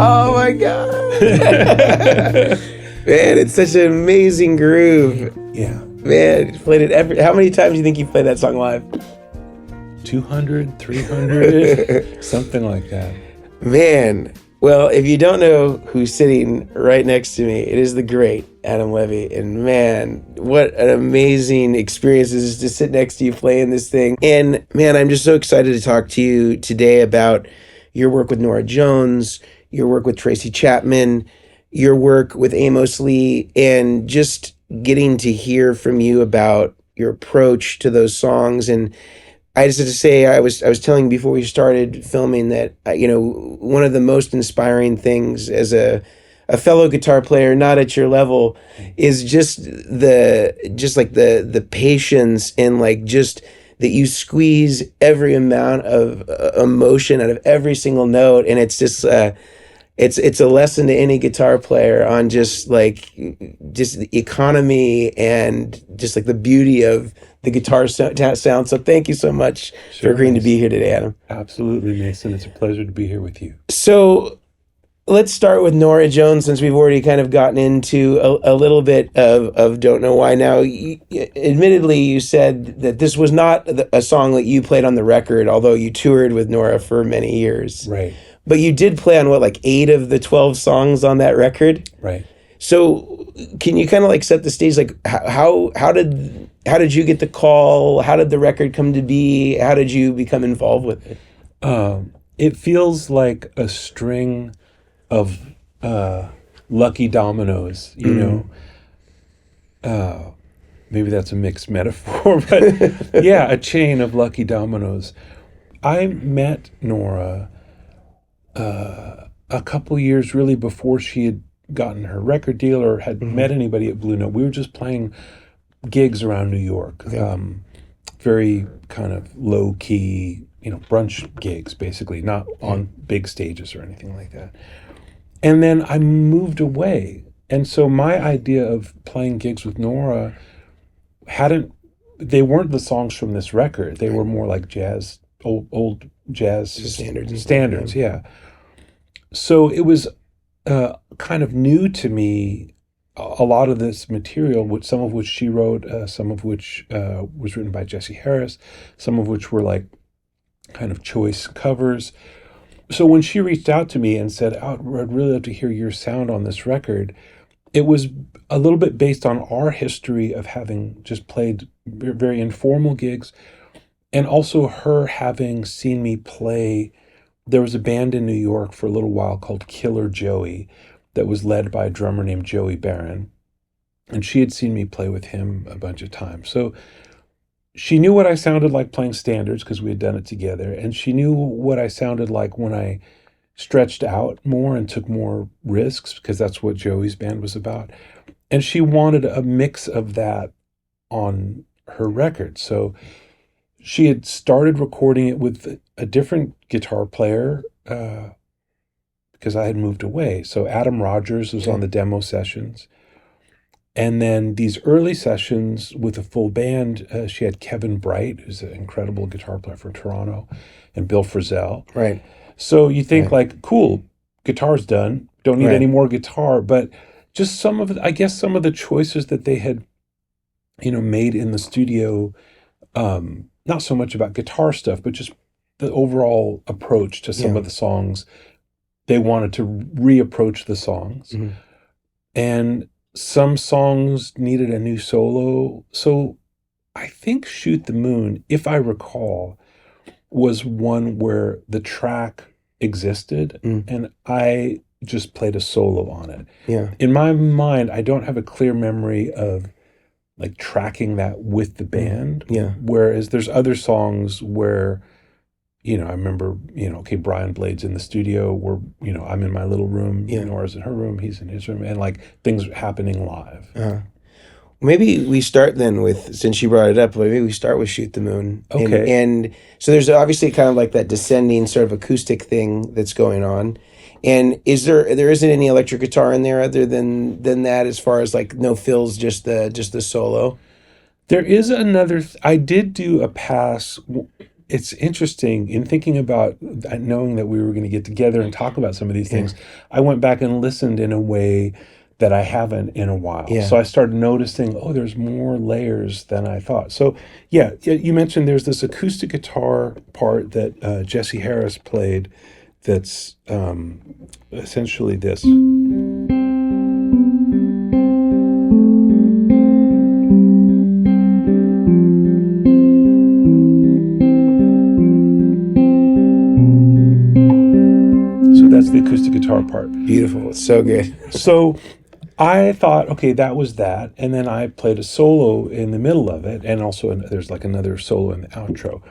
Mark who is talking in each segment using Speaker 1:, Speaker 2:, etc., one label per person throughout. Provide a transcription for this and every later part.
Speaker 1: Oh my God. Man, it's such an amazing groove.
Speaker 2: Yeah.
Speaker 1: Man, you played it how many times do you think you played that song live?
Speaker 2: 200, 300, something like that.
Speaker 1: Man, well, if you don't know who's sitting right next to me, it is the great Adam Levy. And man, what an amazing experience it is to sit next to you playing this thing. And man, I'm just so excited to talk to you today about your work with Norah Jones, your work with Tracy Chapman, your work with Amos Lee, and just getting to hear from you about your approach to those songs. And I just have to say, I was telling before we started filming that one of the most inspiring things as a fellow guitar player, not at your level, is just the patience and like just that you squeeze every amount of emotion out of every single note, and it's just it's a lesson to any guitar player on just the economy and just like the beauty of the guitar sound. So thank you so much for agreeing to be here today, Adam.
Speaker 2: Absolutely, Mason. It's a pleasure to be here with you.
Speaker 1: So let's start with Norah Jones, since we've already kind of gotten into a little bit of Don't Know Why. Now, admittedly, you said that this was not a song that you played on the record, although you toured with Norah for many years.
Speaker 2: Right.
Speaker 1: But you did play on 8 of the 12 songs on that record?
Speaker 2: Right.
Speaker 1: So can you kind of set the stage? How did you get the call? How did the record come to be? How did you become involved with it?
Speaker 2: It feels like a string of lucky dominoes, you know. Maybe that's a mixed metaphor, but yeah, a chain of lucky dominoes. I met Norah a couple years really before she had gotten her record deal or had met anybody at Blue Note. We were just playing gigs around New York, very kind of low key, brunch gigs, basically, not on big stages or anything like that. And then I moved away. And so my idea of playing gigs with Norah they weren't the songs from this record. They were more like jazz, old jazz standards, yeah. So it was kind of new to me, a lot of this material, some of which she wrote, some of which was written by Jesse Harris, some of which were kind of choice covers. So when she reached out to me and said, I'd really love to hear your sound on this record, it was a little bit based on our history of having just played very informal gigs, and also her having seen me play. There was a band in New York for a little while called Killer Joey that was led by a drummer named Joey Barron, and she had seen me play with him a bunch of times. So she knew what I sounded like playing standards because we had done it together, and she knew what I sounded like when I stretched out more and took more risks, because that's what Joey's band was about. And she wanted a mix of that on her record. So she had started recording it with a different guitar player because I had moved away. So Adam Rogers was on the demo sessions. And then these early sessions with a full band, she had Kevin Bright, who's an incredible guitar player from Toronto, and Bill Frisell.
Speaker 1: Right.
Speaker 2: So you think cool, guitar's done. Don't need any more guitar. But just some of the choices that they had, made in the studio, not so much about guitar stuff, but just the overall approach to some of the songs. They wanted to reapproach the songs. Mm-hmm. And some songs needed a new solo. So I think Shoot the Moon, if I recall, was one where the track existed, and I just played a solo on it.
Speaker 1: Yeah.
Speaker 2: In my mind, I don't have a clear memory of like tracking that with the band.
Speaker 1: Yeah.
Speaker 2: Whereas there's other songs where, I remember, okay, Brian Blade's in the studio, where, I'm in my little room, Nora's in her room, he's in his room, and like things happening live.
Speaker 1: Maybe we start then with, since you brought it up, maybe we start with Shoot the Moon.
Speaker 2: Okay.
Speaker 1: And so there's obviously kind of like that descending sort of acoustic thing that's going on. And there isn't any electric guitar in there other than that, as far as like no fills, just the solo?
Speaker 2: There is another, I did do a pass. It's interesting in thinking about knowing that we were going to get together and talk about some of these things. I went back and listened in a way that I haven't in a while.
Speaker 1: Yeah.
Speaker 2: So I started noticing, there's more layers than I thought. So yeah, you mentioned there's this acoustic guitar part that Jesse Harris played that's essentially this. So that's the acoustic guitar part.
Speaker 1: Beautiful. It's so good.
Speaker 2: So I thought, okay, that was that. And then I played a solo in the middle of it. And also there's like another solo in the outro.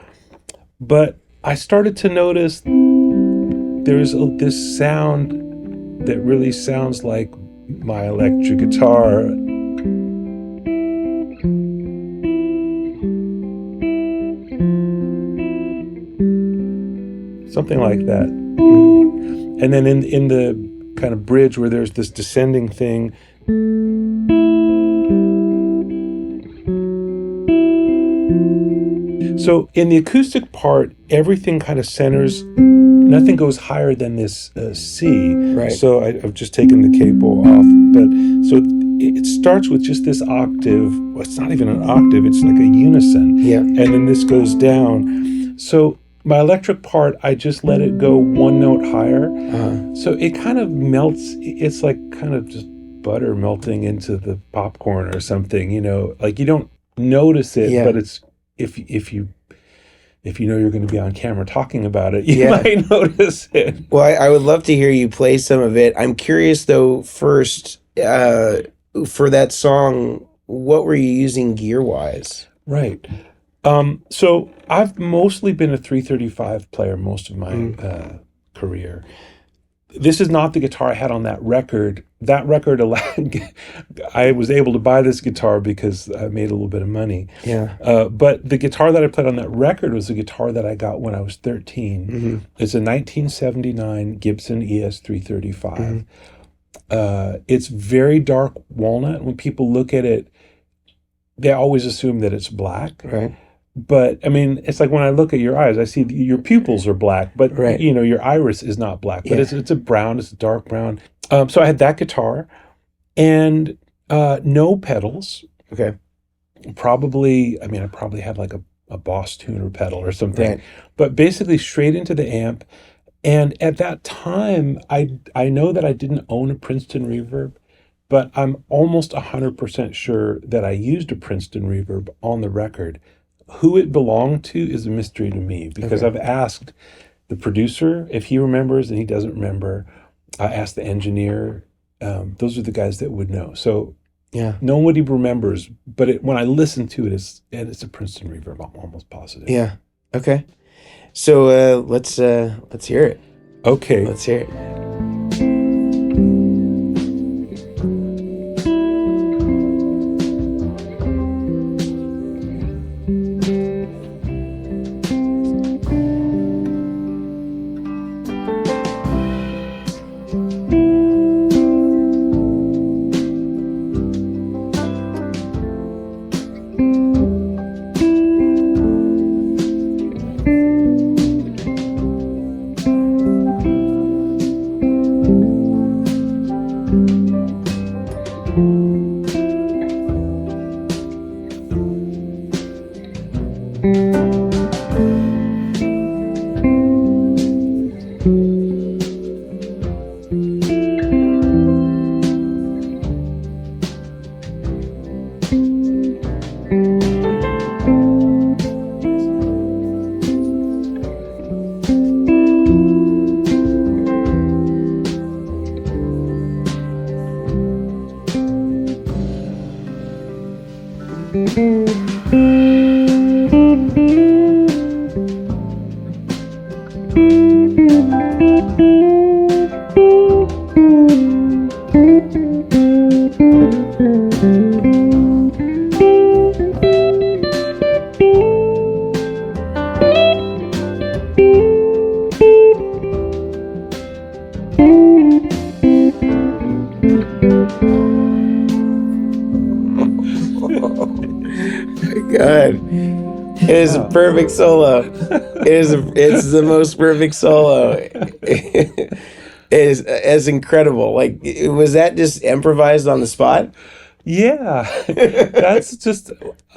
Speaker 2: But I started to notice there's this sound that really sounds like my electric guitar. Something like that. And then in the kind of bridge where there's this descending thing. So in the acoustic part, everything kind of centers, nothing goes higher than this C.
Speaker 1: Right.
Speaker 2: So I've just taken the capo off, but so it starts with just this octave. Well, it's not even an octave, it's like a unison.
Speaker 1: Yeah.
Speaker 2: And then this goes down. So my electric part, I just let it go one note higher. So it kind of melts. It's like kind of just butter melting into the popcorn or something, like you don't notice it, but it's, if you know you're going to be on camera talking about it, you might notice it.
Speaker 1: Well, I would love to hear you play some of it. I'm curious though, first, for that song, what were you using gear-wise?
Speaker 2: Right. So I've mostly been a 335 player most of my career. This is not the guitar I had on that record. That record allowed, I was able to buy this guitar because I made a little bit of money.
Speaker 1: Yeah.
Speaker 2: But the guitar that I played on that record was a guitar that I got when I was 13. It's a 1979 Gibson ES 335. It's very dark walnut. When people look at it, they always assume that it's black.
Speaker 1: Right.
Speaker 2: But I mean, it's like when I look at your eyes, I see your pupils are black, but your iris is not black. But it's a brown, it's a dark brown. So I had that guitar and no pedals.
Speaker 1: Okay.
Speaker 2: I probably had like a Boss tuner pedal or something. Right. But basically straight into the amp. And at that time, I know that I didn't own a Princeton reverb, but I'm almost 100% sure that I used a Princeton reverb on the record. Who it belonged to is a mystery to me, because I've asked the producer if he remembers, and he doesn't remember. I asked the engineer. Those are the guys that would know. So nobody remembers, but when I listen to it, it's a Princeton reverb. I'm almost positive.
Speaker 1: Yeah. Okay. So let's hear it.
Speaker 2: Okay.
Speaker 1: Let's hear it. God, it is a perfect solo. It's the most perfect solo. It is as incredible. Like, was that just improvised on the spot?
Speaker 2: Yeah, that's just,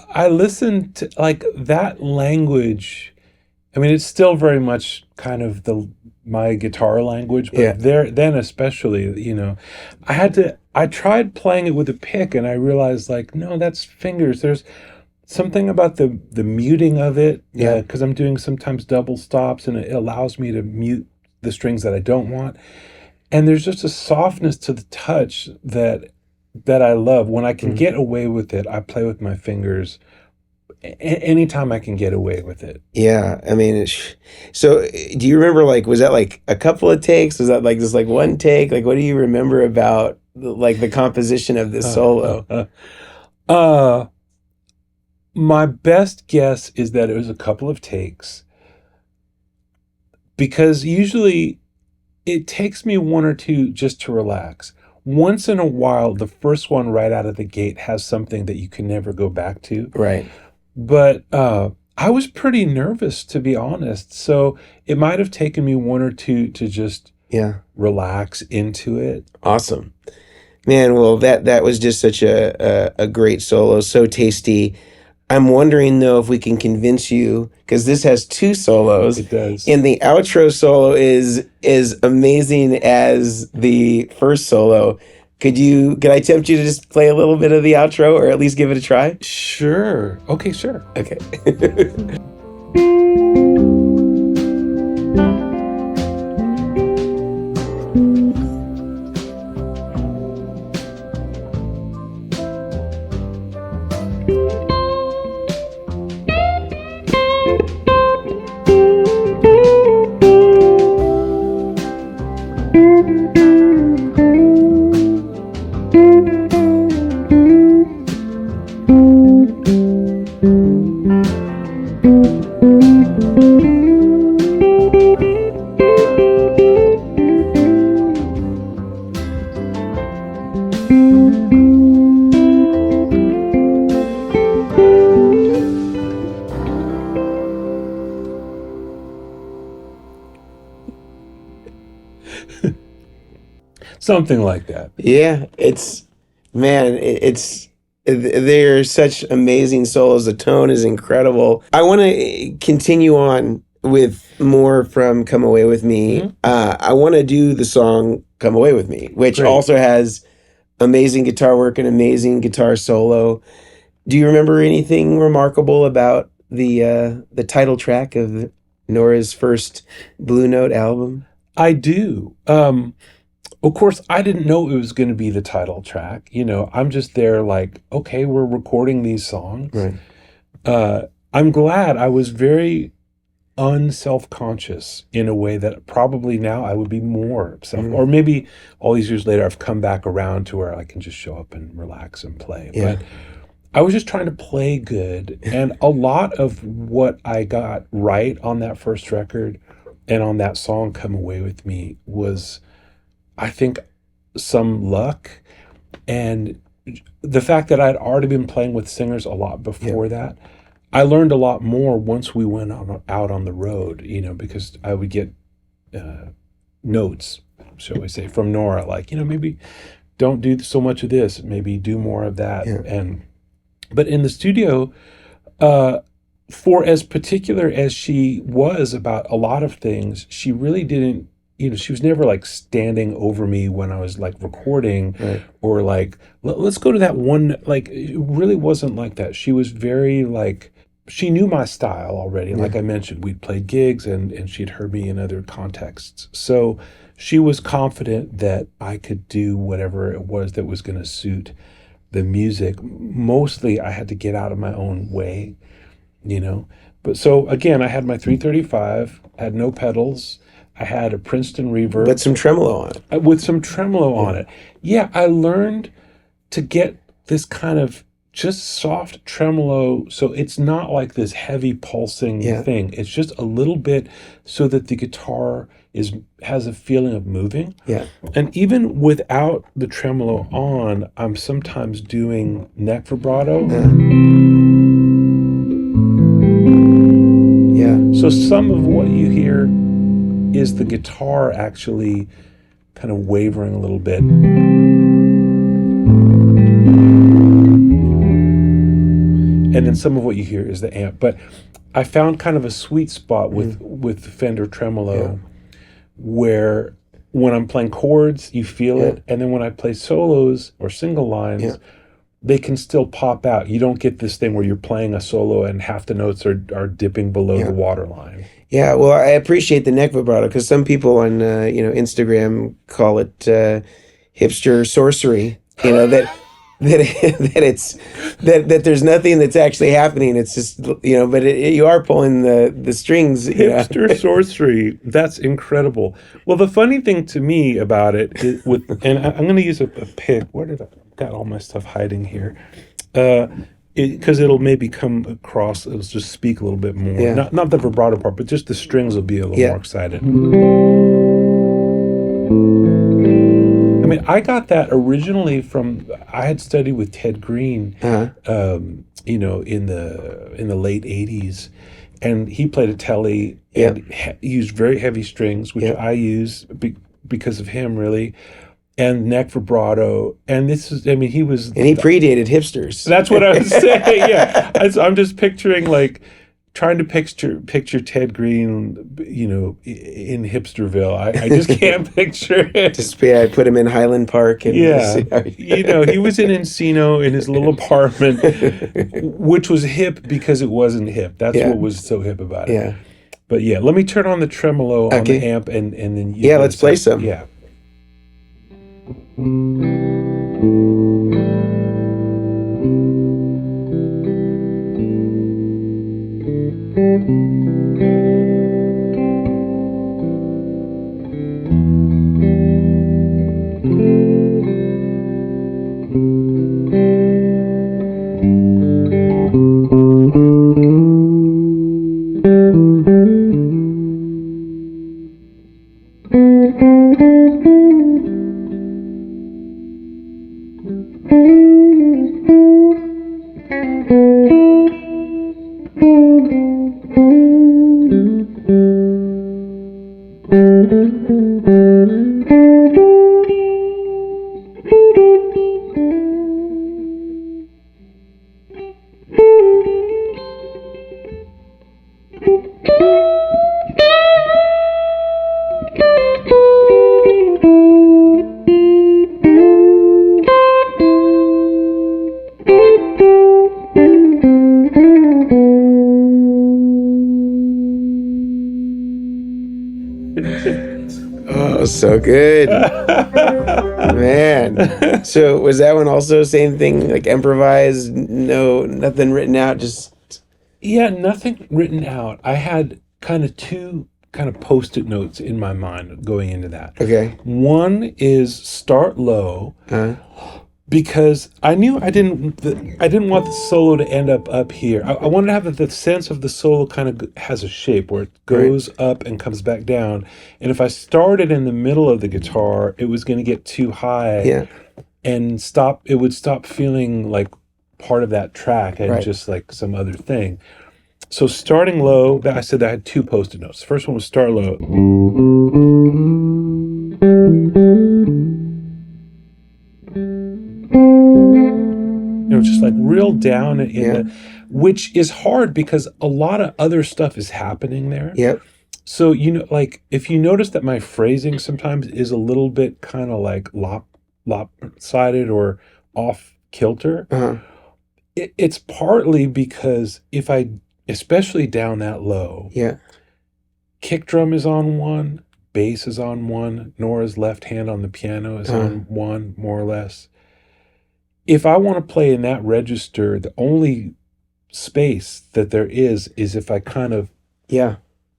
Speaker 2: I listened to like that language. I mean, it's still very much kind of my guitar language, but
Speaker 1: Yeah.
Speaker 2: then especially, I tried playing it with a pick and I realized like, no, that's fingers. There's something about the muting of it,
Speaker 1: Yeah.
Speaker 2: because I'm doing sometimes double stops and it allows me to mute the strings that I don't want. And there's just a softness to the touch that I love. When I can get away with it, I play with my fingers anytime I can get away with it.
Speaker 1: Yeah, I mean, so do you remember, like, was that like a couple of takes? Was that like just like one take? Like, what do you remember about like the composition of this solo?
Speaker 2: My best guess is that it was a couple of takes, because usually it takes me one or two just to relax. Once in a while, the first one right out of the gate has something that you can never go back to.
Speaker 1: Right.
Speaker 2: But I was pretty nervous, to be honest. So it might have taken me one or two to just relax into it.
Speaker 1: Awesome. Man, well, that was just such a great solo, so tasty. I'm wondering though if we can convince you, because this has two solos.
Speaker 2: It does.
Speaker 1: And the outro solo is as amazing as the first solo. Could I tempt you to just play a little bit of the outro, or at least give it a try?
Speaker 2: Sure. Okay, sure.
Speaker 1: Okay.
Speaker 2: Something like that.
Speaker 1: Yeah, they're such amazing solos. The tone is incredible. I want to continue on with more from Come Away With Me. I want to do the song Come Away With Me, which also has amazing guitar work and amazing guitar solo. Do you remember anything remarkable about the title track of Norah's first Blue Note album?
Speaker 2: I do. Of course, I didn't know it was going to be the title track. I'm just there like, okay, we're recording these songs.
Speaker 1: Right.
Speaker 2: I'm glad. I was very unself-conscious in a way that probably now I would be more or maybe all these years later I've come back around to where I can just show up and relax and play.
Speaker 1: Yeah.
Speaker 2: But I was just trying to play good. And a lot of what I got right on that first record and on that song, Come Away With Me, was, I think, some luck, and the fact that I'd already been playing with singers a lot before that. I learned a lot more once we went out on the road, because I would get notes, shall we say, from Norah, like, maybe don't do so much of this, maybe do more of that. But in the studio, for as particular as she was about a lot of things, she really didn't, she was never like standing over me when I was like recording, or like, let's go to that one. Like, it really wasn't like that. She was very like, she knew my style already. Like I mentioned, we'd played gigs and she'd heard me in other contexts. So she was confident that I could do whatever it was that was going to suit the music. Mostly I had to get out of my own way, you know. But so again, I had my 335, had no pedals. I had a Princeton reverb.
Speaker 1: But some tremolo on it.
Speaker 2: With some tremolo on it. Yeah, I learned to get this kind of just soft tremolo, so it's not like this heavy pulsing thing. It's just a little bit so that the guitar has a feeling of moving.
Speaker 1: Yeah.
Speaker 2: And even without the tremolo on, I'm sometimes doing neck vibrato.
Speaker 1: Yeah.
Speaker 2: So some of what you hear is the guitar actually kind of wavering a little bit. And then some of what you hear is the amp. But I found kind of a sweet spot with Fender tremolo where when I'm playing chords, you feel it. And then when I play solos or single lines, they can still pop out. You don't get this thing where you're playing a solo and half the notes are dipping below the waterline.
Speaker 1: Yeah, well, I appreciate the neck vibrato because some people on Instagram call it hipster sorcery. You know that that there's nothing that's actually happening. It's just but you are pulling the strings.
Speaker 2: Hipster sorcery. That's incredible. Well, the funny thing to me about it is and I'm going to use a pick. Where did I got all my stuff hiding here? Because it'll maybe come across, it'll just speak a little bit more.
Speaker 1: Yeah.
Speaker 2: Not the vibrato part, but just the strings will be a little more excited. I mean, I got that originally from, I had studied with Ted Green, in the late 80s. And he played a telly and used very heavy strings, which I use because of him, really. And neck vibrato, and he
Speaker 1: predated hipsters.
Speaker 2: That's what I was saying. Yeah, I'm just picturing trying to picture Ted Green, in Hipsterville. I just can't picture it.
Speaker 1: I put him in Highland Park. And
Speaker 2: he was in Encino in his little apartment, which was hip because it wasn't hip. That's what was so hip about it.
Speaker 1: Yeah.
Speaker 2: But yeah, let me turn on the tremolo on the amp, and then
Speaker 1: let's play some.
Speaker 2: Yeah.
Speaker 1: Oh, so good. Man. So was that one also same thing, like improvised, nothing written out, just...
Speaker 2: Yeah, nothing written out. I had kind of two Post-it notes in my mind going into that.
Speaker 1: Okay.
Speaker 2: One is start low, because I knew I didn't want the solo to end up here. I wanted to have the sense of the solo kind of has a shape where it goes up and comes back down. And if I started in the middle of the guitar, it was going to get too high and it would stop feeling like part of that track and just like some other thing. So starting low, I said that I had two Post-it notes. The first one was start low. Just like real down which is hard because a lot of other stuff is happening there.
Speaker 1: Yep.
Speaker 2: So, if you notice that my phrasing sometimes is a little bit kind of like lopsided or off kilter, it's partly because especially down that low, kick drum is on one, bass is on one, Nora's left hand on the piano is on one, more or less. if I want to play in that register, the only space that there is if I kind of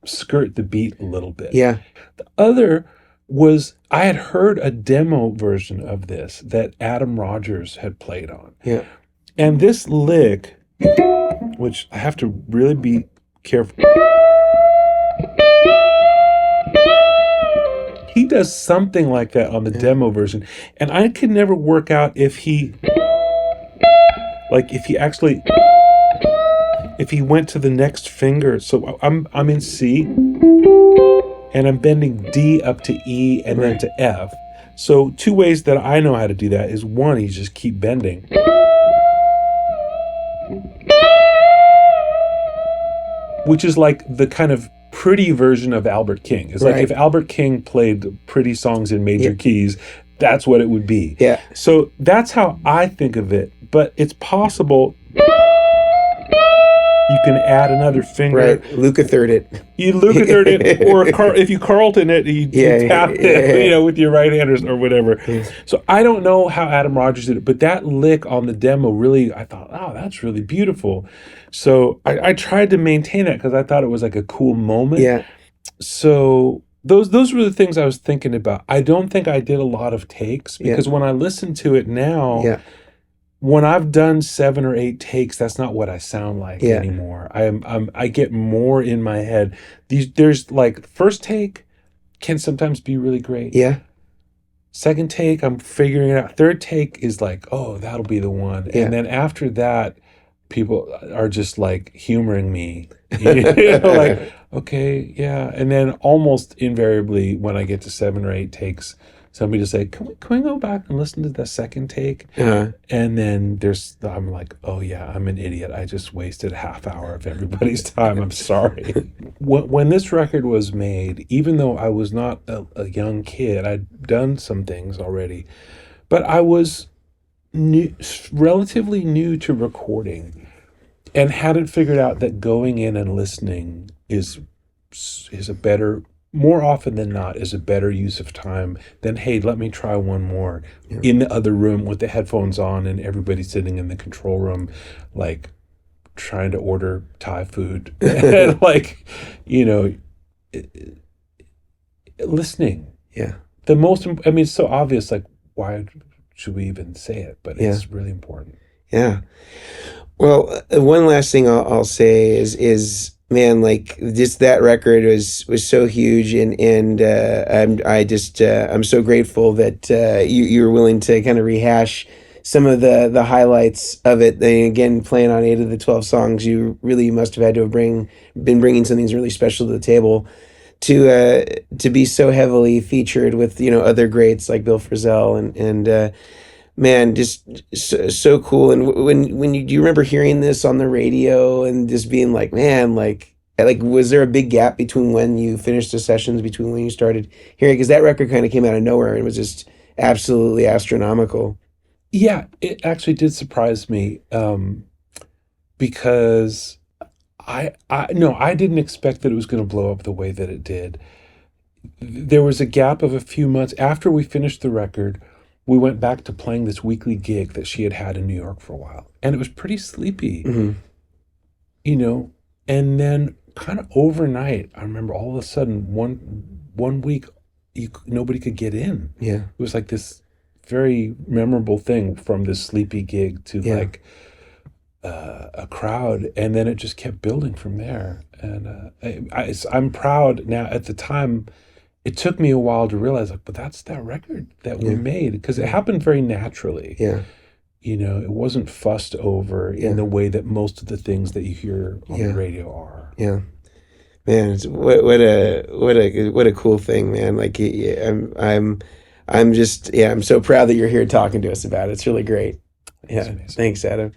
Speaker 2: skirt the beat a little bit.
Speaker 1: Yeah.
Speaker 2: The other was I had heard a demo version of this that Adam Rogers had played on.
Speaker 1: Yeah.
Speaker 2: And this lick, which I have to really be careful. He does something like that on the demo version. And I could never work out if he went to the next finger. So I'm in C and I'm bending D up to E and then to F. So two ways that I know how to do that is one, you just keep bending. Which is like the kind of pretty version of Albert King. It's like if Albert King played pretty songs in major keys, that's what it would be.
Speaker 1: Yeah.
Speaker 2: So that's how I think of it. But it's possible you can add another finger.
Speaker 1: Right. Luca third it.
Speaker 2: You Luca third it, or if you Carlton it, you tap it, with your right hand or whatever. Yeah. So I don't know how Adam Rogers did it, but that lick on the demo really, I thought, oh, that's really beautiful. So I tried to maintain that because I thought it was like a cool moment.
Speaker 1: Yeah.
Speaker 2: So those were the things I was thinking about. I don't think I did a lot of takes because when I listen to it now, when I've done 7 or 8 takes, that's not what I sound like anymore. I get more in my head. There's like first take can sometimes be really great.
Speaker 1: Yeah.
Speaker 2: Second take, I'm figuring it out. Third take is like, oh, that'll be the one. Yeah. And then after that, people are just like humoring me. Like, okay, yeah. And then almost invariably when I get to 7 or 8 takes, somebody just say, can we go back and listen to the second take? And then I'm like, oh yeah, I'm an idiot. I just wasted a half hour of everybody's time. I'm sorry. When this record was made, even though I was not a young kid, I'd done some things already, but I was relatively new to recording and hadn't figured out that going in and listening is a better, more often than not, is a better use of time than, hey, let me try one more in the other room with the headphones on and everybody sitting in the control room, like trying to order Thai food. And like, listening.
Speaker 1: Yeah.
Speaker 2: It's so obvious, like, why should we even say it? But it's really important.
Speaker 1: Yeah. Well, one last thing I'll say is man, like just that record was so huge, and I'm so grateful that you were willing to kind of rehash some of the highlights of it. And again, playing on 8 of the 12 songs, you really must have had to have been bringing something really special to the table to be so heavily featured with other greats like Bill Frisell and man, just so cool. And do you remember hearing this on the radio and just being like, man, like was there a big gap between when you finished the sessions between when you started hearing? Because that record kind of came out of nowhere and was just absolutely astronomical.
Speaker 2: Yeah, it actually did surprise me because I didn't expect that it was going to blow up the way that it did. There was a gap of a few months after we finished the record. We went back to playing this weekly gig that she had in New York for a while. And it was pretty sleepy, and then kind of overnight, I remember all of a sudden one week, nobody could get in.
Speaker 1: Yeah.
Speaker 2: It was like this very memorable thing from this sleepy gig to like a crowd. And then it just kept building from there. And I'm proud now. At the time, it took me a while to realize, like, but that's that record that we made, because it happened very naturally.
Speaker 1: Yeah.
Speaker 2: It wasn't fussed over in the way that most of the things that you hear on the radio are.
Speaker 1: Yeah. Man, what a cool thing, man. Like I'm so proud that you're here talking to us about it. It's really great. Thanks, Adam.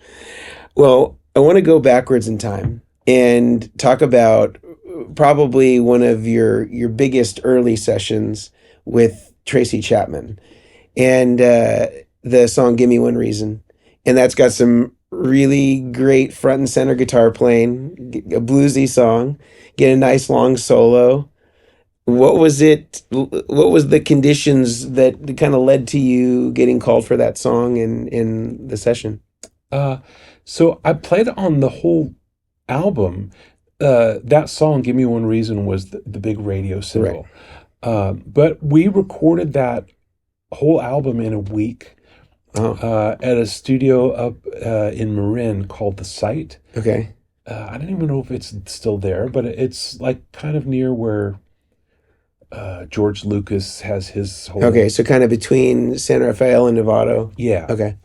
Speaker 1: Well, I want to go backwards in time and talk about probably one of your biggest early sessions with Tracy Chapman and the song Give Me One Reason. And that's got some really great front and center guitar playing, a bluesy song, get a nice long solo. What was it? What was the conditions that kind of led to you getting called for that song in the session?
Speaker 2: Uh, so I played on the whole album. That song, "Give Me One Reason," was the big radio
Speaker 1: Right.
Speaker 2: single. But we recorded that whole album in a week
Speaker 1: Oh,
Speaker 2: at a studio up in Marin called The Site.
Speaker 1: okay.
Speaker 2: I don't even know if it's still there, but it's like kind of near where George Lucas has his
Speaker 1: Okay,
Speaker 2: whole.
Speaker 1: so kind of between San Rafael and Novato.
Speaker 2: Yeah.
Speaker 1: Okay.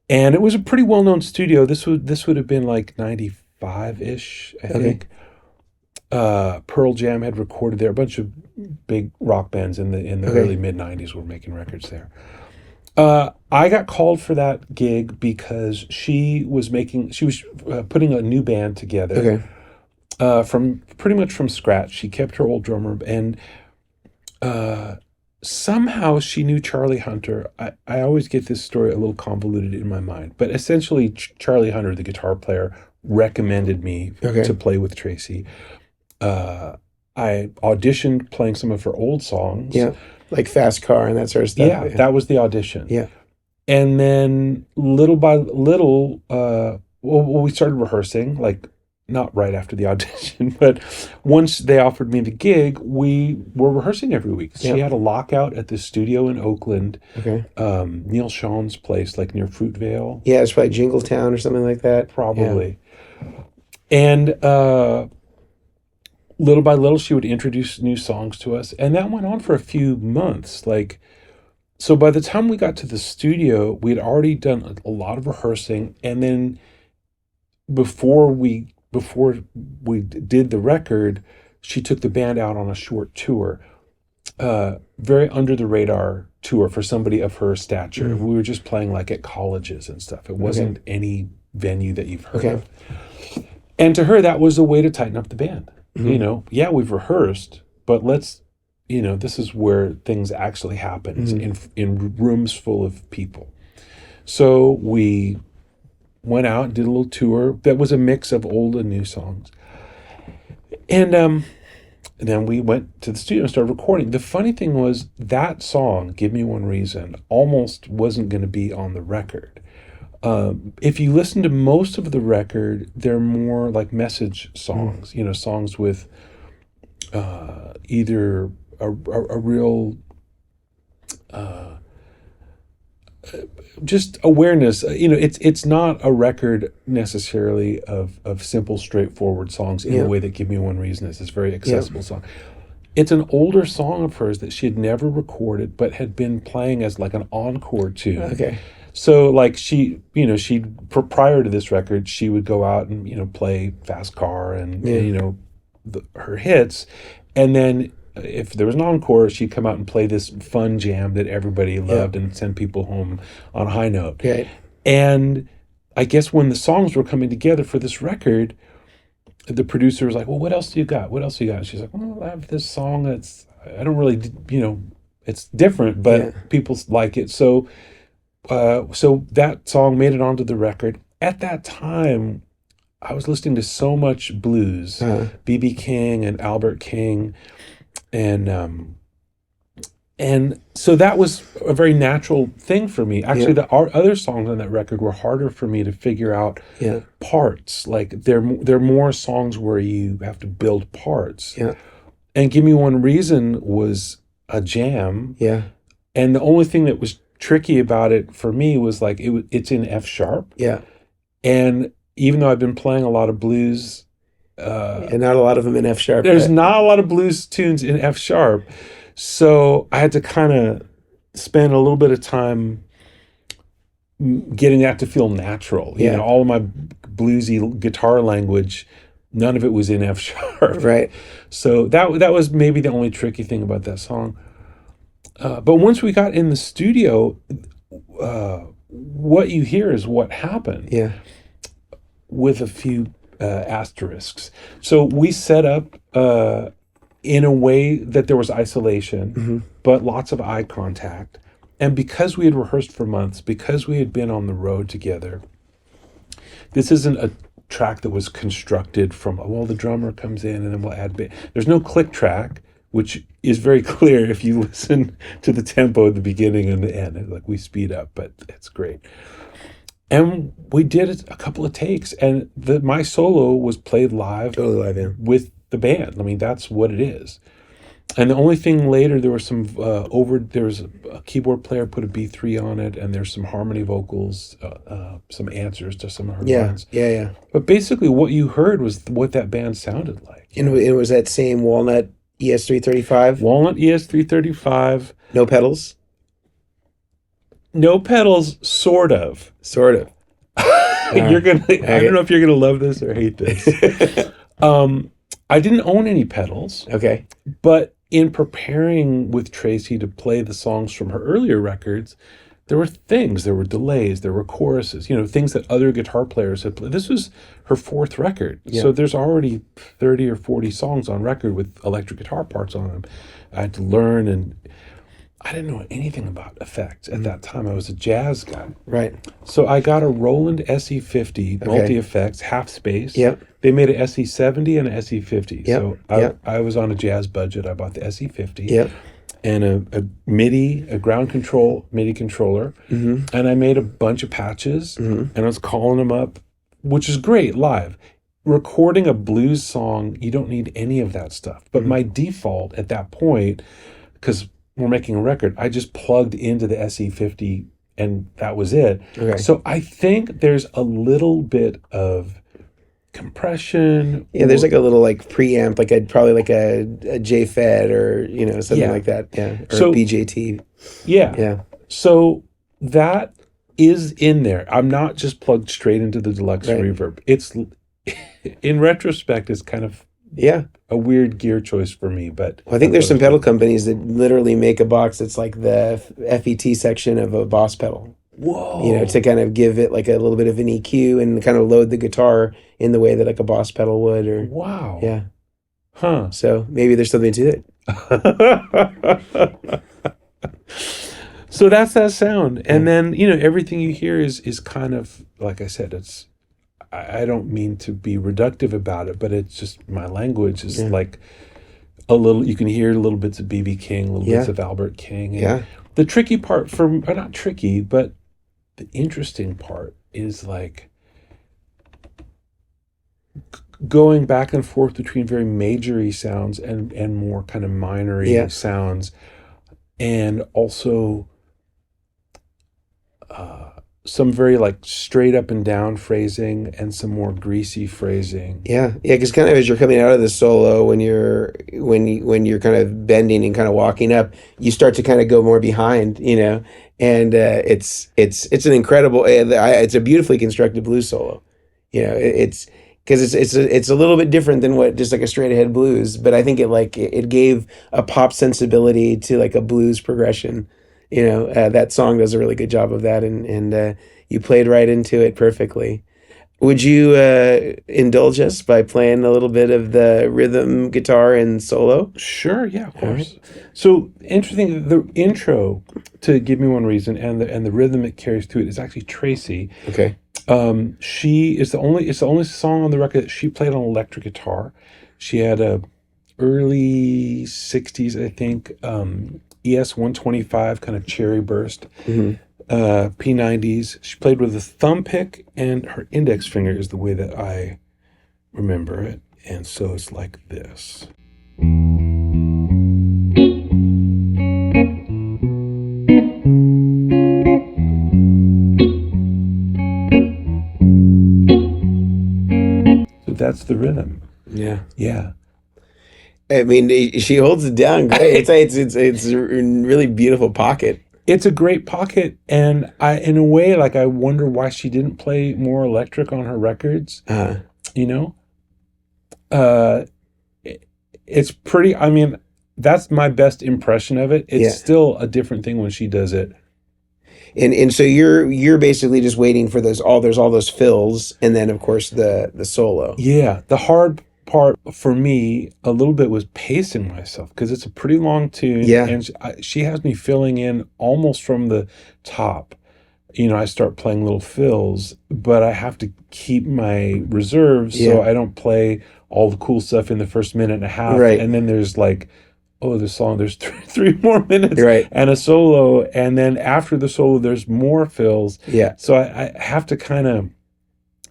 Speaker 2: And it was a pretty well-known studio. This would have been like 95-ish, I
Speaker 1: Okay.
Speaker 2: think. Pearl Jam had recorded there. A bunch of big rock bands in the
Speaker 1: Okay.
Speaker 2: early mid 90s were making records there. I got called for that gig because she was putting a new band together
Speaker 1: Okay.
Speaker 2: from pretty much from scratch. She kept her old drummer, and somehow she knew Charlie Hunter. I always get this story a little convoluted in my mind, but essentially Charlie Hunter, the guitar player, recommended me
Speaker 1: Okay.
Speaker 2: to play with Tracy. I auditioned playing some of her old songs.
Speaker 1: Yeah. Like Fast Car and that sort of stuff.
Speaker 2: Yeah, that was the audition.
Speaker 1: Yeah.
Speaker 2: And then little by little, we started rehearsing, like not right after the audition, but once they offered me the gig, we were rehearsing every week. She
Speaker 1: Yeah.
Speaker 2: had a lockout at the studio in Oakland,
Speaker 1: Okay.
Speaker 2: Neil Sean's place, like near Fruitvale,
Speaker 1: Yeah, it's probably Jingletown or something like that.
Speaker 2: probably. And little by little, she would introduce new songs to us, and that went on for a few months. Like, so by the time we got to the studio, we had already done a lot of rehearsing, and then before we did the record, she took the band out on a short tour, very under the radar tour for somebody of her stature.
Speaker 1: Mhm.
Speaker 2: We were just playing like at colleges and stuff. It wasn't any venue that you've heard
Speaker 1: Okay.
Speaker 2: of. And to her, that was a way to tighten up the band.
Speaker 1: Mhm.
Speaker 2: You know, yeah, we've rehearsed, but let's, this is where things actually happen, is in rooms full of people. So we went out and did a little tour that was a mix of old and new songs. And then we went to the studio and started recording. The funny thing was that song, "Give Me One Reason," almost wasn't going to be on the record. If you listen to most of the record, they're more like message songs, songs with either a real just awareness. It's not a record necessarily of simple, straightforward songs in the way that "Give Me One Reason" is. It's a very accessible song. It's an older song of hers that she had never recorded, but had been playing as like an encore tune.
Speaker 1: Okay.
Speaker 2: So like prior to this record, she would go out and, play Fast Car and, her hits. And then if there was an encore, she'd come out and play this fun jam that everybody loved and send people home on a high note.
Speaker 1: Right.
Speaker 2: And I guess when the songs were coming together for this record, the producer was like, "Well, what else do you got? What else do you got?" And she's like, "Well, I have this song that's, I don't really, it's different, but people like it." So that song made it onto the record. At that time, I was listening to so much blues, B.B. King and Albert King, and so that was a very natural thing for me. Actually, our other songs on that record were harder for me to figure out parts. Like they're more songs where you have to build parts.
Speaker 1: Yeah.
Speaker 2: And "Give Me One Reason" was a jam.
Speaker 1: Yeah.
Speaker 2: And the only thing that was tricky about it for me was like it's in F sharp.
Speaker 1: Yeah.
Speaker 2: And even though I've been playing a lot of blues,
Speaker 1: and not a lot of them in F sharp.
Speaker 2: There's not a lot of blues tunes in F sharp. So I had to kind of spend a little bit of time getting that to feel natural. All of my bluesy guitar language, none of it was in F sharp.
Speaker 1: Right.
Speaker 2: So that was maybe the only tricky thing about that song. But once we got in the studio, what you hear is what happened.
Speaker 1: Yeah.
Speaker 2: With a few asterisks. So we set up in a way that there was isolation, but lots of eye contact. And because we had rehearsed for months, because we had been on the road together, this isn't a track that was constructed from, the drummer comes in and then we'll add. There's no click track. which is very clear if you listen to the tempo at the beginning and the end. Like we speed up, but it's great. And we did a couple of takes, and my solo was played live,
Speaker 1: Totally live, yeah.
Speaker 2: with the band. I mean, that's what it is. And the only thing later, there was some there was a keyboard player put a B3 on it, and there's some harmony vocals, some answers to some of her lines.
Speaker 1: Yeah.
Speaker 2: But basically, what you heard was what that band sounded like.
Speaker 1: And it was that same Walnut ES335?
Speaker 2: Walnut ES335.
Speaker 1: No pedals?
Speaker 2: No pedals, sort of.
Speaker 1: Sort of.
Speaker 2: You're gonna. I don't know if you're gonna love this or hate this. I didn't own any pedals.
Speaker 1: Okay.
Speaker 2: But in preparing with Tracy to play the songs from her earlier records, there were delays, there were choruses, things that other guitar players had played. This was her fourth record. Yeah. So there's already 30 or 40 songs on record with electric guitar parts on them. I had to learn, and I didn't know anything about effects at that time. I was a jazz guy.
Speaker 1: Right.
Speaker 2: So I got a Roland SE50 multi-effects, half space.
Speaker 1: Yep.
Speaker 2: They made an SE70 and an SE50.
Speaker 1: Yep.
Speaker 2: So I was on a jazz budget. I bought the SE50.
Speaker 1: Yep.
Speaker 2: And a ground control MIDI controller. Mm-hmm. And I made a bunch of patches, and I was calling them up, which is great live. Recording a blues song, you don't need any of that stuff. But my default at that point, because we're making a record, I just plugged into the SE50 and that was it. Okay. So I think there's a little bit of compression.
Speaker 1: Yeah, there's like a little like preamp, probably like a JFET or something like that. Yeah, or a BJT.
Speaker 2: Yeah.
Speaker 1: Yeah.
Speaker 2: So that is in there. I'm not just plugged straight into the deluxe reverb. It's in retrospect, it's kind of a weird gear choice for me, but
Speaker 1: I think there's some pedal companies that literally make a box that's like the FET section of a Boss pedal.
Speaker 2: Whoa.
Speaker 1: To kind of give it like a little bit of an EQ and kind of load the guitar in the way that like a Boss pedal would. Or
Speaker 2: wow.
Speaker 1: Yeah.
Speaker 2: Huh.
Speaker 1: So maybe there's something to it.
Speaker 2: So that's that sound. And then, everything you hear is kind of, like I said, I don't mean to be reductive about it, but it's just my language is like a little, you can hear little bits of B.B. King, little bits of Albert King. And the tricky part not tricky, but the interesting part is like going back and forth between very major-y sounds and more kind of minor-y sounds, and also some very like straight up and down phrasing and some more greasy phrasing. Yeah,
Speaker 1: because kind of as you're coming out of the solo, when you're kind of bending and kind of walking up, you start to kind of go more behind, and it's an incredible, it's a beautifully constructed blues solo. It's because it's a little bit different than what just like a straight ahead blues, but I think it gave a pop sensibility to like a blues progression. That song does a really good job of that, and you played right into it perfectly. Would you indulge us by playing a little bit of the rhythm guitar and solo?
Speaker 2: Sure, yeah, of course. Right. So interesting, the intro to Give Me One Reason and the rhythm it carries to it is actually Tracy.
Speaker 1: Okay.
Speaker 2: It's the only song on the record that she played on electric guitar. She had a early 60s, I think, ES 125 kind of cherry burst, P90s. She played with a thumb pick, and her index finger is the way that I remember it. And so it's like this. So that's the rhythm.
Speaker 1: Yeah.
Speaker 2: Yeah.
Speaker 1: I mean, she holds it down great. It's a really beautiful pocket.
Speaker 2: It's a great pocket, and in a way, like I wonder why she didn't play more electric on her records. It's pretty. I mean, that's my best impression of it. It's still a different thing when she does it.
Speaker 1: And so you're basically just waiting for there's all those fills, and then of course the solo.
Speaker 2: Yeah, the hard part for me a little bit was pacing myself because it's a pretty long tune, and she has me filling in almost from the top. I start playing little fills, but I have to keep my reserves so I don't play all the cool stuff in the first minute and a half, and then there's like oh, this song, there's three more minutes
Speaker 1: Right.
Speaker 2: and a solo. And then after the solo, there's more fills.
Speaker 1: Yeah.
Speaker 2: So I have to kind of,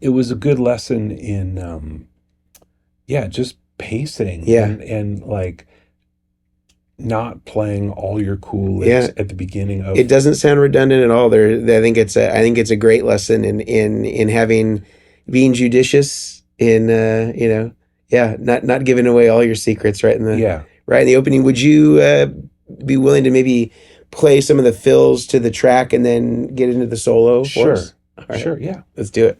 Speaker 2: it was a good lesson in, just pacing and like not playing all your cool licks at the beginning of.
Speaker 1: It doesn't sound redundant at all. I think it's a great lesson in being judicious in not giving away all your secrets right in the opening. Would you be willing to maybe play some of the fills to the track and then get into the solo for us? All right.
Speaker 2: Sure, yeah.
Speaker 1: Let's do it.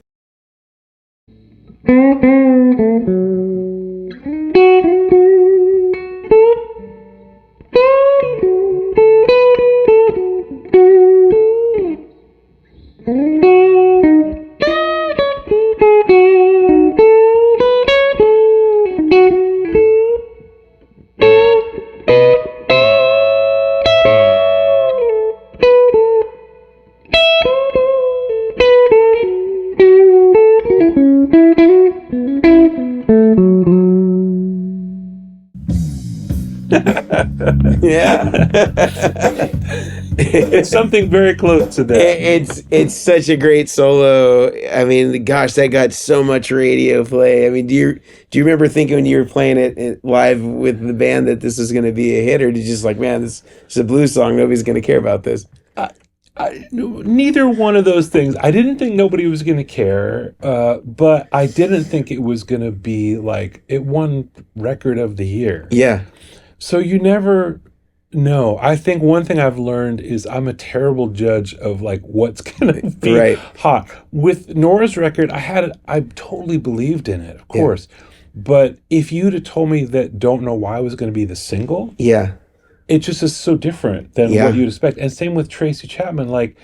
Speaker 1: Yeah.
Speaker 2: It's something very close to that.
Speaker 1: It's such a great solo. I mean, gosh, that got so much radio play. I mean, do you remember thinking when you were playing it live with the band that this was going to be a hit, or did you just like, man, this is a blues song, nobody's going to care about this?
Speaker 2: Neither one of those things. I didn't think nobody was going to care, but I didn't think it was going to be like, it won record of the year.
Speaker 1: Yeah.
Speaker 2: So you never know. I think one thing I've learned is I'm a terrible judge of like what's going to be hot. With Norah's record, I totally believed in it, of course. But if you'd have told me that Don't Know Why was going to be the single, it just is so different than what you'd expect. And same with Tracy Chapman. Like,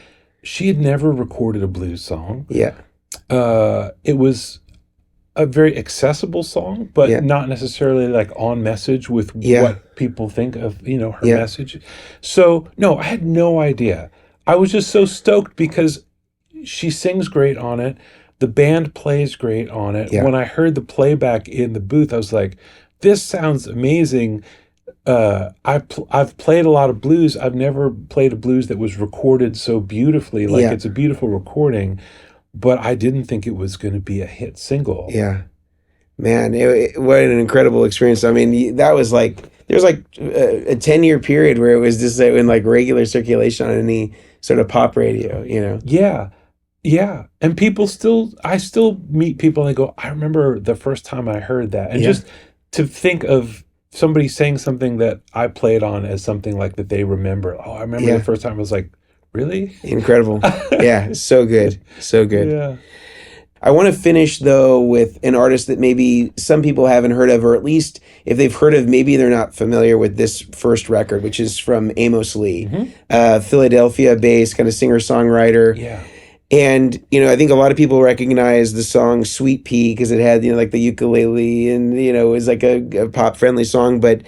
Speaker 2: she had never recorded a blues song.
Speaker 1: Yeah.
Speaker 2: It was a very accessible song, but not necessarily like on message with what people think of, her message. So, no, I had no idea. I was just so stoked because she sings great on it. The band plays great on it. When I heard the playback in the booth, I was like, this sounds amazing. I've played a lot of blues. I've never played a blues that was recorded so beautifully. Like, it's a beautiful recording, but I didn't think it was going to be a hit single.
Speaker 1: Yeah, man, what an incredible experience. I mean, that was like, there's like a 10-year period where it was just in like regular circulation on any sort of pop radio,
Speaker 2: Yeah. And I still meet people and they go, I remember the first time I heard that. And just to think of somebody saying something that I played on as something like that they remember. Oh, I remember the first time. I was like, really?
Speaker 1: Incredible. Yeah, so good. So good.
Speaker 2: Yeah.
Speaker 1: I want to finish, though, with an artist that maybe some people haven't heard of, or at least if they've heard of, maybe they're not familiar with this first record, which is from Amos Lee, Philadelphia-based kind of singer-songwriter.
Speaker 2: Yeah.
Speaker 1: And, I think a lot of people recognize the song Sweet Pea because it had, like the ukulele and, it was like a pop-friendly song. But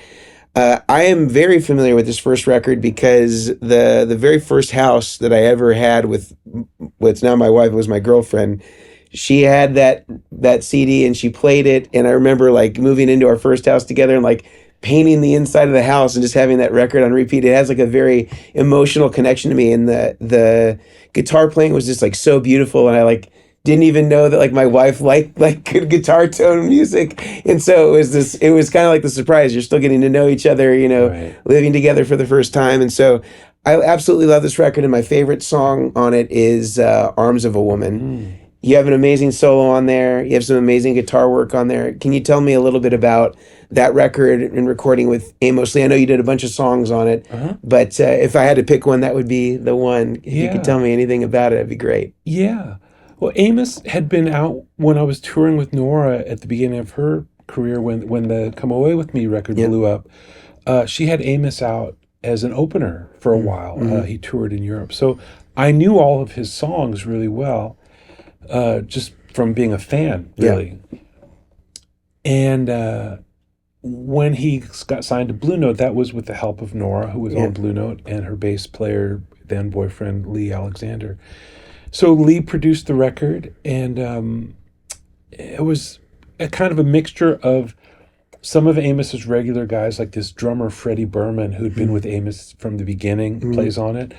Speaker 1: I am very familiar with this first record because the very first house that I ever had with what's now my wife, was my girlfriend. She had that CD and she played it. And I remember like moving into our first house together and like painting the inside of the house and just having that record on repeat. It has like a very emotional connection to me. And the guitar playing was just like so beautiful. And I like didn't even know that like my wife liked like good guitar tone music. And so it was kind of like the surprise. You're still getting to know each other, living together for the first time. And so I absolutely love this record. And my favorite song on it is Arms of a Woman. You have an amazing solo on there. You have some amazing guitar work on there. Can you tell me a little bit about that record and recording with Amos Lee? I know you did a bunch of songs on it, but if I had to pick one, that would be the one. If you could tell me anything about it, it'd be great.
Speaker 2: Yeah. Well, Amos had been out when I was touring with Norah at the beginning of her career when the Come Away With Me record blew up. She had Amos out as an opener for a while. He toured in Europe. So I knew all of his songs really well. Just from being a fan, really. And when he got signed to Blue Note, that was with the help of Norah, who was on Blue Note, and her bass player, then boyfriend, Lee Alexander. So Lee produced the record, and it was a kind of a mixture of Some of Amos's regular guys, like this drummer Freddie Berman, who'd been with Amos from the beginning, plays on it.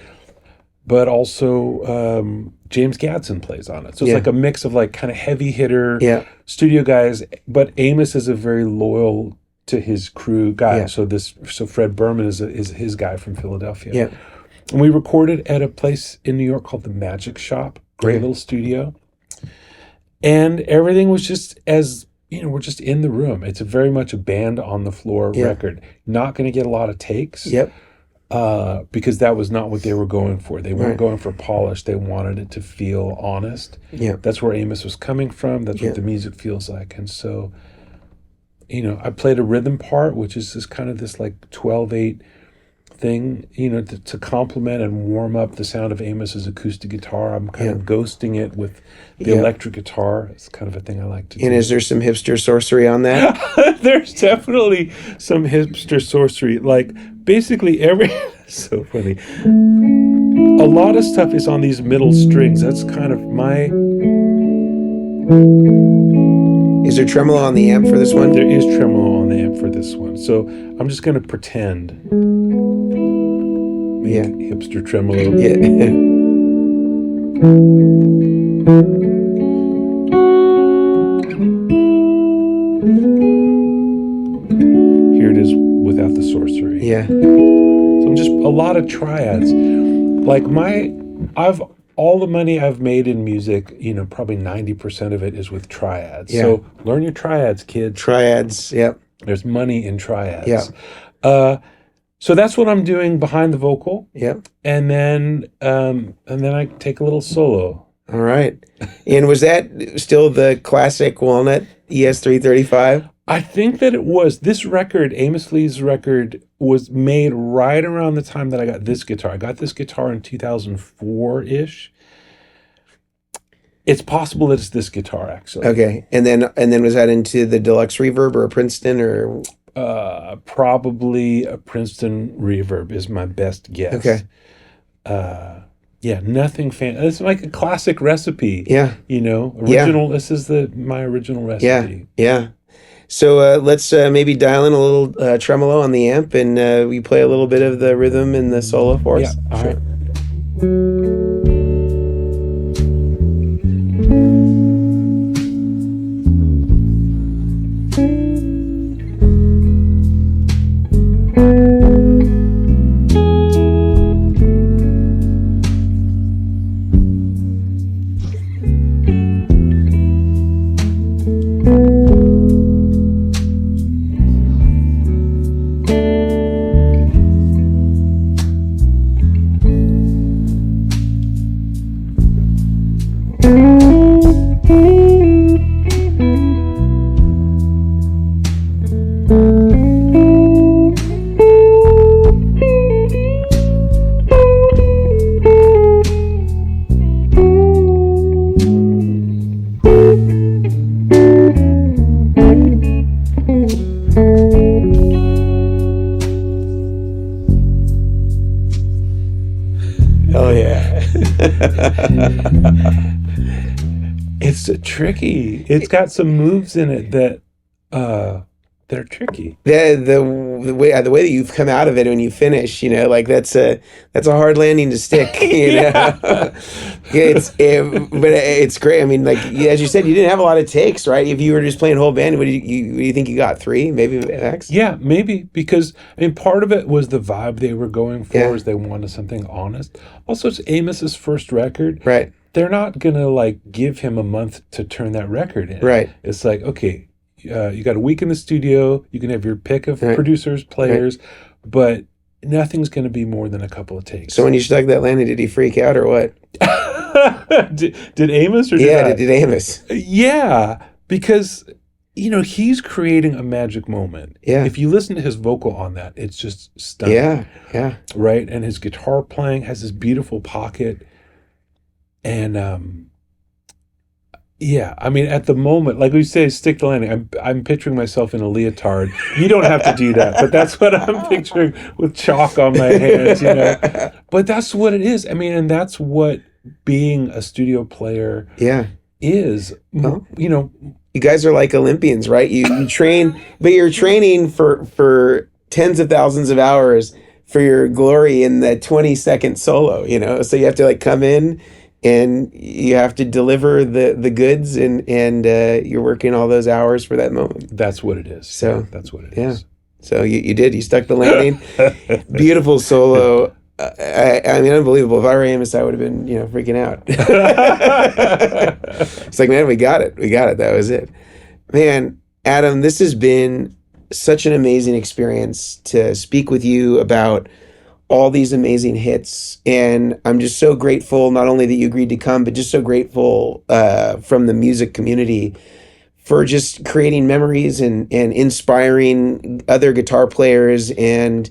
Speaker 2: But also James Gadsden plays on it. So it's like a mix of like kind of heavy hitter studio guys. But Amos is a very loyal to his crew guy. Yeah. So Fred Berman is his guy from Philadelphia. Yeah. And we recorded at a place in New York called the Magic Shop. Great little studio. And everything was just as, we're just in the room. It's very much a band on the floor record. Not going to get a lot of takes. Yep. Because that was not what they were going for. They weren't going for polish. They wanted it to feel honest. Yeah. That's where Amos was coming from. That's what the music feels like. And so, I played a rhythm part, which is just kind of this like 12/8 thing, to complement and warm up the sound of Amos's acoustic guitar. I'm kind of ghosting it with the electric guitar. It's kind of a thing I like to do.
Speaker 1: And is there some hipster sorcery on that?
Speaker 2: There's definitely some hipster sorcery. Like basically so funny. A lot of stuff is on these middle strings. That's kind of my...
Speaker 1: Is there tremolo on the amp for this one?
Speaker 2: There is tremolo on the amp for this one. So I'm just going to pretend. Hipster tremolo. Yeah. Here it is without the sorcery.
Speaker 1: Yeah.
Speaker 2: So I'm just a lot of triads. Like all the money I've made in music, probably 90% of it is with triads. Yeah. So learn your triads, kids.
Speaker 1: Triads, yep.
Speaker 2: There's money in triads. Yeah. So that's what I'm doing behind the vocal.
Speaker 1: Yep.
Speaker 2: And then I take a little solo.
Speaker 1: All right. And was that still the classic Walnut ES335?
Speaker 2: I think that it was. This record, Amos Lee's record, was made right around the time that I got this guitar. I got this guitar in 2004-ish. It's possible that it's this guitar, actually.
Speaker 1: Okay. And then was that into the deluxe reverb or a Princeton or...
Speaker 2: Probably a Princeton reverb is my best guess. Okay. Nothing fancy. It's like a classic recipe. Yeah. Original. This is my original recipe.
Speaker 1: Yeah. So let's maybe dial in a little tremolo on the amp, and we play a little bit of the rhythm and the solo for us.
Speaker 2: Yeah. All right. It's tricky. It's got some moves in it that are tricky.
Speaker 1: The way that you've come out of it when you finish, that's a hard landing to stick. But it's great. I mean, like as you said, you didn't have a lot of takes, right? If you were just playing whole band, what do you think you got? 3, maybe max?
Speaker 2: Yeah, maybe, because part of it was the vibe they were going for, is they wanted something honest. Also, it's Amos's first record,
Speaker 1: right?
Speaker 2: They're not gonna like give him a month to turn that record in,
Speaker 1: right?
Speaker 2: It's like, okay, you got a week in the studio, you can have your pick of producers, players, but nothing's gonna be more than a couple of takes.
Speaker 1: So when you stuck that landing, did he freak out or what?
Speaker 2: did Amos or did I?
Speaker 1: Did Amos?
Speaker 2: Yeah, because he's creating a magic moment.
Speaker 1: Yeah.
Speaker 2: If you listen to his vocal on that, it's just stunning.
Speaker 1: Yeah.
Speaker 2: Right? And his guitar playing has this beautiful pocket. And I mean, at the moment, like we say, stick the landing. I'm picturing myself in a leotard. You don't have to do that, but that's what I'm picturing with chalk on my hands, But that's what it is. I mean, and that's what being a studio player is. Well,
Speaker 1: you guys are like Olympians, right? You train, but you're training for tens of thousands of hours for your glory in the 20-second solo, you know? So you have to like come in and you have to deliver the goods, and you're working all those hours for that moment.
Speaker 2: That's what it is.
Speaker 1: So
Speaker 2: yeah, that's what it is.
Speaker 1: So you did. You stuck the landing. Beautiful solo. I mean, unbelievable. If I were Amos, I would have been, freaking out. It's like, man, we got it. We got it. That was it. Man, Adam, this has been such an amazing experience to speak with you about all these amazing hits. And I'm just so grateful, not only that you agreed to come, but just so grateful from the music community for just creating memories and inspiring other guitar players. And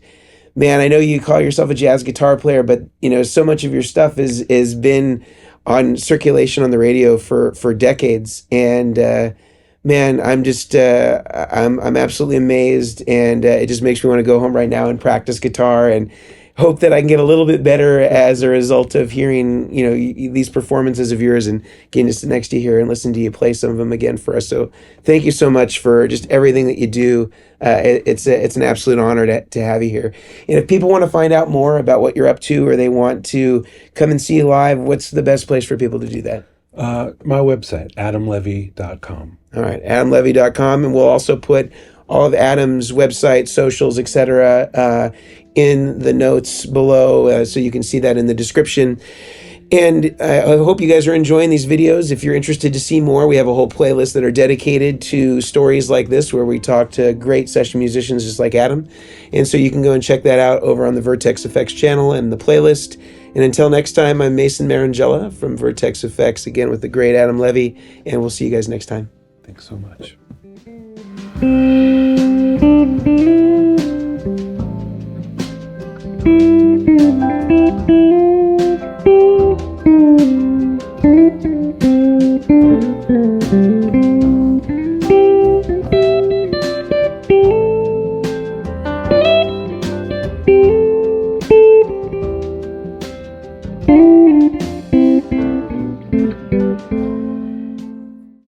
Speaker 1: man, I know you call yourself a jazz guitar player, but so much of your stuff is been on circulation on the radio for decades. And man, I'm just I'm absolutely amazed, and it just makes me want to go home right now and practice guitar and hope that I can get a little bit better as a result of hearing these performances of yours and getting to sit next to you here and listen to you play some of them again for us. So thank you so much for just everything that you do. It's an absolute honor to have you here. And if people want to find out more about what you're up to, or they want to come and see you live, what's the best place for people to do that?
Speaker 2: My website, adamlevy.com.
Speaker 1: All right, adamlevy.com. And we'll also put all of Adam's website, socials, etc., in the notes below, so you can see that in the description. And I hope you guys are enjoying these videos. If you're interested to see more, we have a whole playlist that are dedicated to stories like this, where we talk to great session musicians just like Adam. And so you can go and check that out over on the Vertex Effects channel and the playlist. And until next time, I'm Mason Marangella from Vertex Effects, again with the great Adam Levy, and we'll see you guys next time.
Speaker 2: Thanks so much.